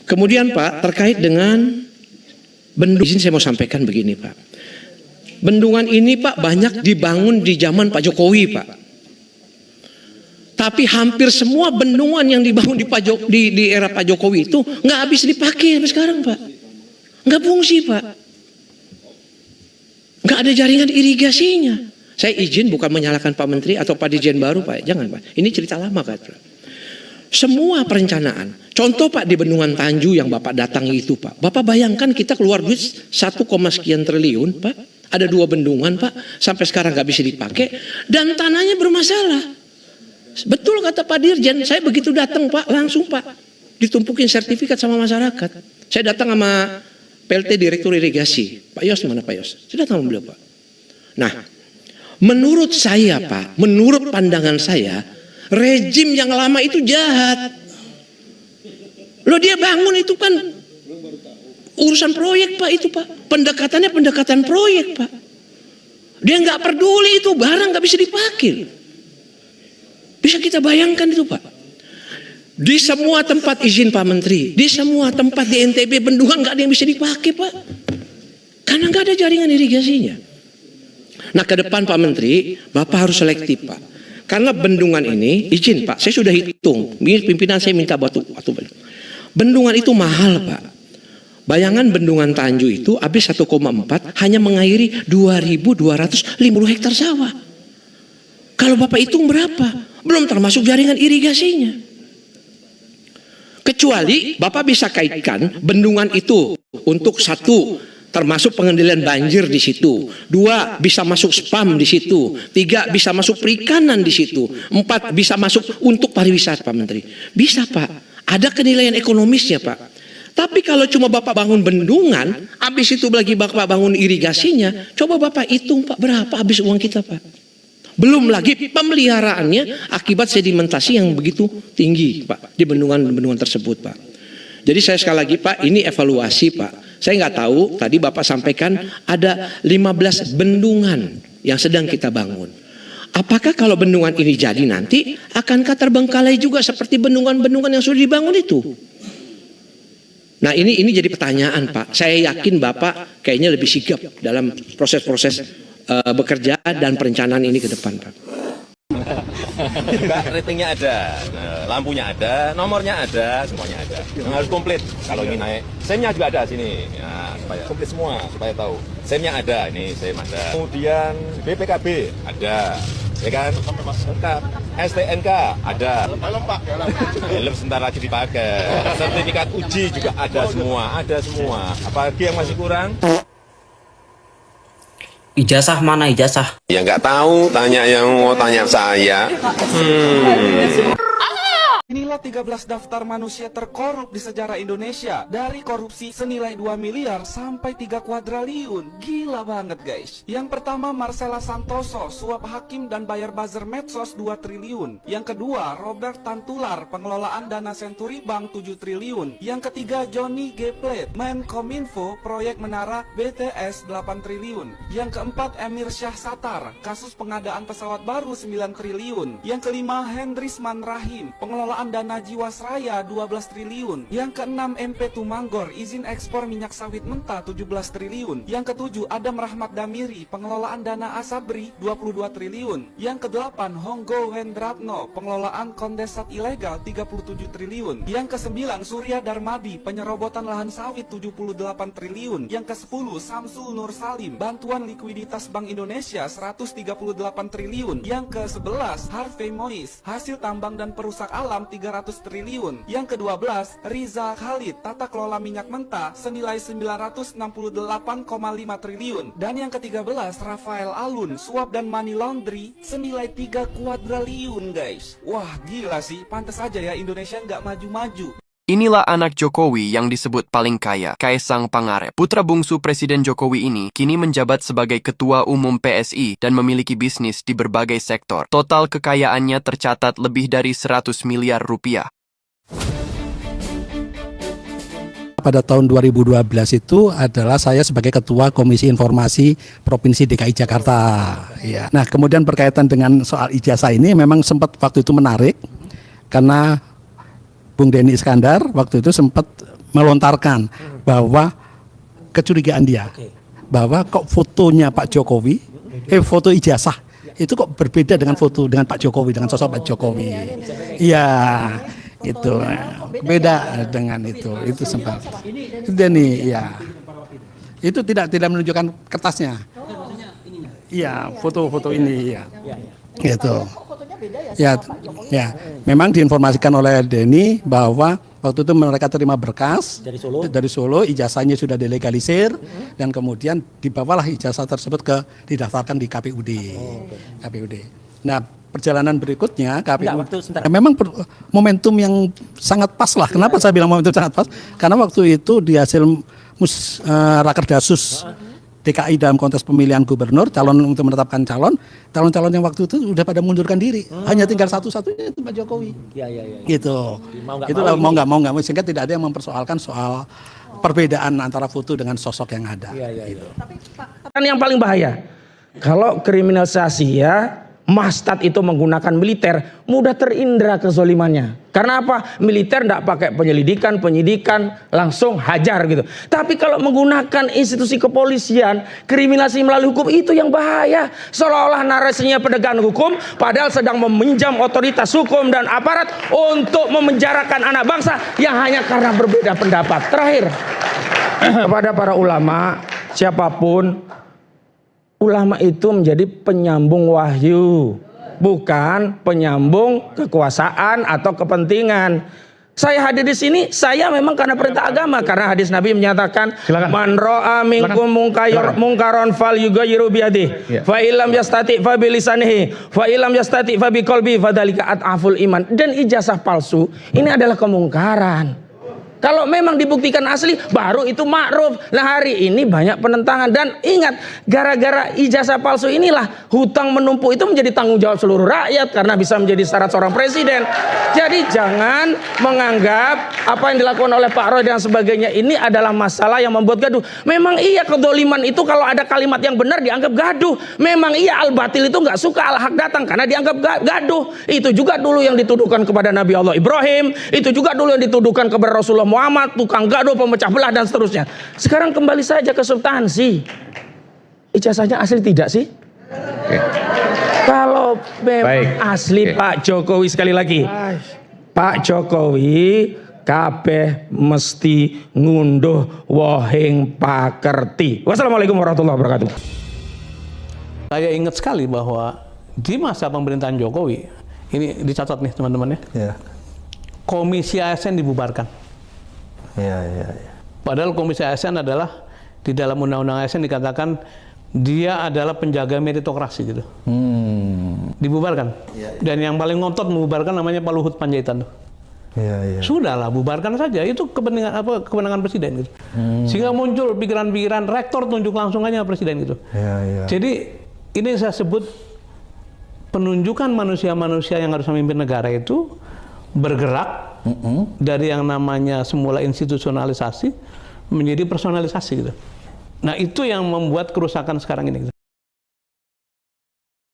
Kemudian Pak, terkait dengan bendungan, izin saya mau sampaikan begini Pak. Bendungan ini Pak banyak dibangun di zaman Pak Jokowi Pak. Tapi hampir semua bendungan yang dibangun di era Pak Jokowi itu nggak habis dipakai sampai sekarang Pak. Nggak fungsi Pak. Nggak ada jaringan irigasinya. Saya izin bukan menyalahkan Pak Menteri atau Pak Dirjen baru Pak. Jangan Pak. Ini cerita lama Pak. Semua perencanaan. Contoh Pak di Bendungan Tanju yang Bapak datangi itu Pak. Bapak bayangkan kita keluar duit 1, sekian triliun Pak. Ada 2 bendungan Pak. Sampai sekarang nggak bisa dipakai. Dan tanahnya bermasalah. Betul kata Pak Dirjen. Saya begitu datang Pak. Langsung Pak. Ditumpukin sertifikat sama masyarakat. Saya datang sama PLT Direktur Irigasi. Pak Yos mana Pak Yos? Saya datang sama beliau Pak. Nah. Menurut saya Pak. Menurut pandangan saya. Rejim yang lama itu jahat. Loh dia bangun itu kan urusan proyek Pak itu Pak. Pendekatannya pendekatan proyek Pak. Dia nggak peduli itu barang nggak bisa dipakai. Bisa kita bayangkan itu Pak. Di semua tempat izin Pak Menteri, di semua tempat di NTB bendungan nggak ada yang bisa dipakai Pak. Karena nggak ada jaringan irigasinya. Nah ke depan Pak Menteri, Bapak harus selektif Pak. Karena bendungan ini, izin Pak, saya sudah hitung. Pimpinan saya minta batu. Bendungan itu mahal Pak. Bayangan Bendungan Tanju itu habis 1,4 hanya mengairi 2.250 hektar sawah. Kalau Bapak hitung berapa? Belum termasuk jaringan irigasinya. Kecuali Bapak bisa kaitkan bendungan itu untuk 1, termasuk pengendalian banjir di situ. 2, bisa masuk spam di situ. 3, bisa masuk perikanan di situ. 4, bisa masuk untuk pariwisata Pak Menteri. Bisa Pak. Ada kenilaian ekonomisnya Pak. Tapi kalau cuma Bapak bangun bendungan, habis itu lagi Bapak bangun irigasinya, coba Bapak hitung Pak berapa habis uang kita Pak. Belum lagi pemeliharaannya akibat sedimentasi yang begitu tinggi Pak di bendungan-bendungan tersebut Pak. Jadi saya sekali lagi Pak, ini evaluasi Pak. Saya nggak tahu, tadi Bapak sampaikan ada 15 bendungan yang sedang kita bangun. Apakah kalau bendungan ini jadi nanti, akankah terbengkalai juga seperti bendungan-bendungan yang sudah dibangun itu? Nah ini jadi pertanyaan Pak. Saya yakin Bapak kayaknya lebih sigap dalam proses-proses bekerja dan perencanaan ini ke depan Pak. Ratingnya ada, lampunya ada, nomornya ada, semuanya ada. Yang harus komplit kalau ingin naik. SEM-nya juga ada sini, ya, supaya komplit semua, supaya tahu. SEM-nya ada, ini SEM ada. Kemudian BPKB ada, ya kan? Lengkap. STNK ada. Helm sebentar lagi dipakai. Sertifikat uji juga ada semua. Apalagi yang masih kurang? Ijazah mana ijazah? Ya nggak tahu, tanya yang mau tanya saya. Inilah 13 daftar manusia terkorup di sejarah Indonesia. Dari korupsi senilai 2 miliar sampai 3 kuadriliun. Gila banget guys. Yang pertama Marcella Santoso, suap hakim dan bayar buzzer medsos 2 triliun. Yang kedua Robert Tantular, pengelolaan dana Senturi Bank 7 triliun. Yang ketiga Johnny G. Plate, Menkominfo, proyek menara BTS 8 triliun. Yang keempat Emir Syah Satar, kasus pengadaan pesawat baru 9 triliun. Yang kelima Hendrisman Rahim, pengelolaan dana Jiwasraya 12 triliun. Yang keenam MP Tumanggor, izin ekspor minyak sawit mentah 17 triliun. Yang ketujuh Adam Rahmat Damiri, pengelolaan dana Asabri 22 triliun. Yang kedelapan Honggo Hendratno, pengelolaan kondensat ilegal 37 triliun. Yang kesembilan Surya Darmadi, penyerobotan lahan sawit 78 triliun. Yang kesepuluh Samsul Nur Salim, bantuan likuiditas Bank Indonesia 138 triliun. Yang ke-11 Harvey Mois, hasil tambang dan perusak alam 300 triliun. Yang ke-12 Riza Khalid, tata kelola minyak mentah senilai 968,5 triliun. Dan yang ke-13 Rafael Alun, suap dan money laundry senilai 3 kuadriliun guys. Wah gila sih, pantas aja ya Indonesia nggak maju-maju. Inilah anak Jokowi yang disebut paling kaya, Kaesang Pangarep. Putra bungsu Presiden Jokowi ini kini menjabat sebagai Ketua Umum PSI dan memiliki bisnis di berbagai sektor. Total kekayaannya tercatat lebih dari 100 miliar rupiah. Pada tahun 2012 itu adalah saya sebagai Ketua Komisi Informasi Provinsi DKI Jakarta. Ya. Nah, kemudian berkaitan dengan soal ijazah ini memang sempat waktu itu menarik karena Bung Denny Iskandar waktu itu sempat melontarkan bahwa kecurigaan dia bahwa kok fotonya Pak Jokowi, foto ijazah itu kok berbeda dengan foto dengan Pak Jokowi, dengan sosok Pak Jokowi. Iya, itu beda dengan itu sempat. Dan nih, ya itu tidak menunjukkan kertasnya. Iya, foto-foto ini, ya, gitu. Ya, memang diinformasikan oleh Denny bahwa waktu itu mereka terima berkas dari Solo, ijazahnya sudah dilegalisir, dan kemudian dibawalah ijazah tersebut didaftarkan di KPUD. KPUD. Nah, perjalanan berikutnya KPUD memang momentum yang sangat pas lah. Kenapa saya bilang momentum sangat pas? Karena waktu itu di hasil Rakerdasus DKI dalam konteks pemilihan gubernur, calon untuk menetapkan calon-calon yang waktu itu udah pada mundurkan diri. Hanya tinggal satu-satunya itu Pak Jokowi. Gitu. Itu mau nggak mau, sehingga tidak ada yang mempersoalkan soal perbedaan antara foto dengan sosok yang ada. Gitu. Kan yang paling bahaya, kalau kriminalisasi ya, Mastad itu menggunakan militer, mudah terindra kezolimannya. Karena apa? Militer tidak pakai penyidikan, langsung hajar gitu. Tapi kalau menggunakan institusi kepolisian, kriminalisasi melalui hukum, itu yang bahaya. Seolah-olah narasinya penegakan hukum, padahal sedang meminjam otoritas hukum dan aparat untuk memenjarakan anak bangsa yang hanya karena berbeda pendapat. Terakhir, kepada para ulama, siapapun, ulama itu menjadi penyambung wahyu, bukan penyambung kekuasaan atau kepentingan. Saya hadir di sini, saya memang karena perintah agama, karena hadis Nabi menyatakan, man ra'a minkum munkaron fal yughayyiru biyadihi, fa illam yastati fa bilisanihi, fa illam yastati fa biqalbi, fadzalika at'aful iman. Dan ijazah palsu ini adalah kemungkaran. Kalau memang dibuktikan asli, baru itu ma'ruf. Nah, hari ini banyak penentangan. Dan ingat, gara-gara ijazah palsu inilah hutang menumpuk itu menjadi tanggung jawab seluruh rakyat, karena bisa menjadi syarat seorang presiden. Jadi jangan menganggap apa yang dilakukan oleh Pak Roy dan sebagainya ini adalah masalah yang membuat gaduh. Memang iya kedoliman itu kalau ada kalimat yang benar dianggap gaduh. Memang iya al-batil itu nggak suka al-haq datang karena dianggap gaduh. Itu juga dulu yang dituduhkan kepada Nabi Allah Ibrahim. Itu juga dulu yang dituduhkan kepada Rasulullah Muhammad, tukang gaduh, pemecah belah dan seterusnya. Sekarang kembali saja ke substansi. Ijazahnya asli tidak sih? Kalau memang asli Pak Jokowi, sekali lagi, Pak Jokowi kabeh mesti ngunduh wohing pakerti. Wassalamualaikum warahmatullahi wabarakatuh. Saya ingat sekali bahwa di masa pemerintahan Jokowi, ini dicatat nih teman-teman ya, Komisi ASN dibubarkan. Padahal Komisi ASN adalah, di dalam Undang-Undang ASN dikatakan dia adalah penjaga meritokrasi gitu. Dibubarkan. Dan yang paling ngotot membubarkan namanya Pak Luhut Panjaitan tuh. Sudahlah, bubarkan saja. Itu kewenangan presiden gitu. Sehingga muncul pikiran-pikiran rektor tunjuk langsung aja presiden gitu. Jadi ini saya sebut penunjukan manusia-manusia yang harus memimpin negara itu bergerak dari yang namanya semula institusionalisasi menjadi personalisasi gitu. Nah, itu yang membuat kerusakan sekarang ini gitu.